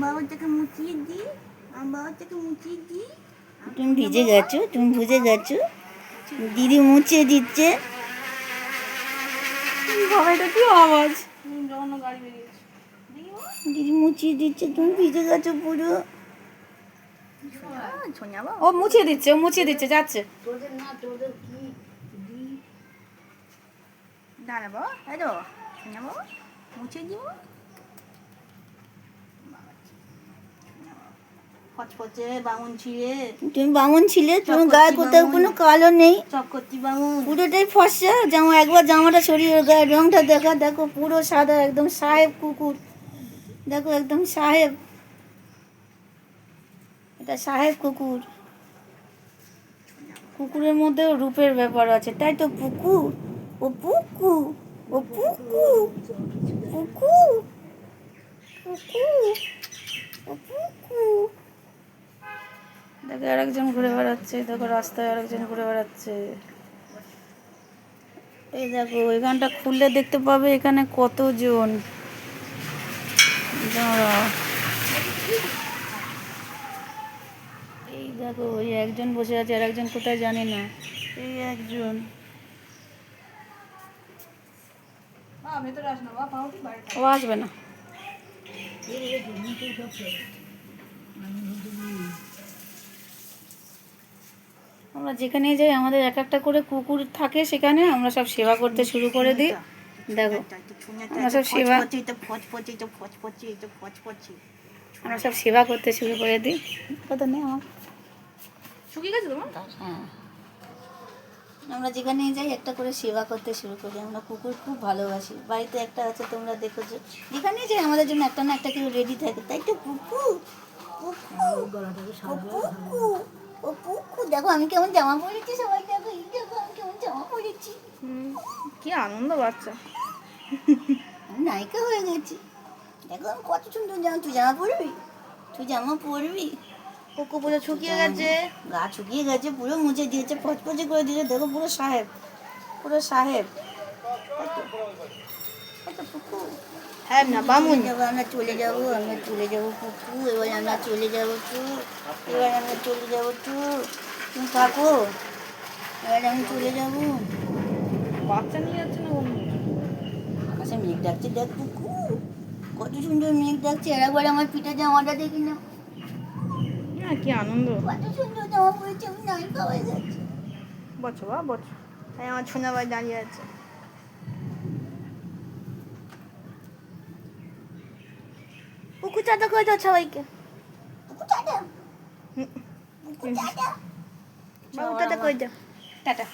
বাবাটাকে মুচিয়ে দিই, বাবাটাকে মুচিয়ে দিই। তুমি ভিজে গেছো, তুমি ভিজে গেছো, দিদি মুছিয়ে দিচ্ছে। বাবা এটা কি আওয়াজ? যখন গাড়ি বেরিয়েছে দিদি মুছিয়ে দিচ্ছে, তুমি ভিজে গেছো পুরো। ও মুছিয়ে দিচ্ছে, ও মুছিয়ে দিচ্ছে, যাচ্ছে। দাঁড়াবো, তাই তো শোনাবো, মুছিয়ে দিব। ফচফচে বামুন ছিঁড়ে। তুমি বামুন ছিলে, তুমি গায়ে কোথাও কোনো কালো নেই, চকতি বামুন, পুরোটাই ফর্সা। জামা একবার জামাটা সরিয়ে গায়ে রংটা দেখা, দেখো পুরো সাদা, একদম সাহেব কুকুর। দেখো একদম সাহেব, এটা সাহেব কুকুর। কুকুরের মধ্যেও রূপের ব্যাপার আছে, তাই তো পুকু, ও পুকু, ও পুকু, পুকু, পুকু, ও পুকু। দেখো আরেকজন ঘুরে বেড়াচ্ছে, দেখো রাস্তায় আরেকজন ঘুরে বেড়াচ্ছে। এই দেখো এখানটা খুললে দেখতে পাবে এখানে কতজন। দাঁড়াও, এই দেখো ওই একজন বসে আছে, আর একজন কোথায় জানি না। এই একজন। ও আসবে না। আমরা যেখানেই যাই আমাদের এক একটা করে কুকুর থাকে, সেখানে আমরা সব সেবা করতে শুরু করে দিই। দেখো আমরা সব সেবা, আমরা সব সেবা করতে শুরু করে দিই। কথা নেই আমার, শুকিয়ে গেছে তোমার? হ্যাঁ, আমরা যেখানেই যাই একটা করে সেবা করতে শুরু করি। আমরা কুকুর খুব ভালোবাসি। বাড়িতে একটা আছে, তোমরা দেখেছো, যেখানেই যাই আমাদের জন্য একটা না একটা কেউ রেডি থাকে, তাই তো কুকু, কুকু, কুকু, ও কুকু। দেখো আমি কেমন জামা পরেছি, সবাই দেখো, এই দেখো আমি কেমন জামা পরেছি। কি আনন্দ বাচ্চা, আমি নায়িকা হয়ে গেছি। দেখো আমি কত সুন্দর জামা। তুই জামা পরবি, তুই জামা পরবি। কুকু পুরো শুকিয়ে গেছে, গা শুকিয়ে গেছে, পুরো মুছে দিয়েছে, ফচফচে করে দিয়েছে। দেখো পুরো সাহেব, পুরো সাহেব। হ্যাঁ না বামুন। আমরা চলে যাবো, আমরা চলে যাবো কুকু, এবার আমরা চলে যাবো টু, এবার আমরা চলে যাবো টু। তুমি থাকো, এবার আমি চলে যাবো। বাচ্চা নিয়ে যাচ্ছে না বন্ধু? আচ্ছা মেঘ ডাকছে, দেখ কুকু কত সুন্দর মেঘ ডাকছে। আর একবার আমার পিঠে জামাটা দেখি না, কি আনন্দ, কত সুন্দর জামা পরেছে। আমি নায়িকা হয়ে যাচ্ছি। বছর বা বছর, তাই আমার ছোনা ভাই দাঁড়িয়ে আছে। কুকু চাটা করে দাও সবাইকে। কুকু টাটা, কুকু টাটা, বাবু টাটা করে দাও, টাটা।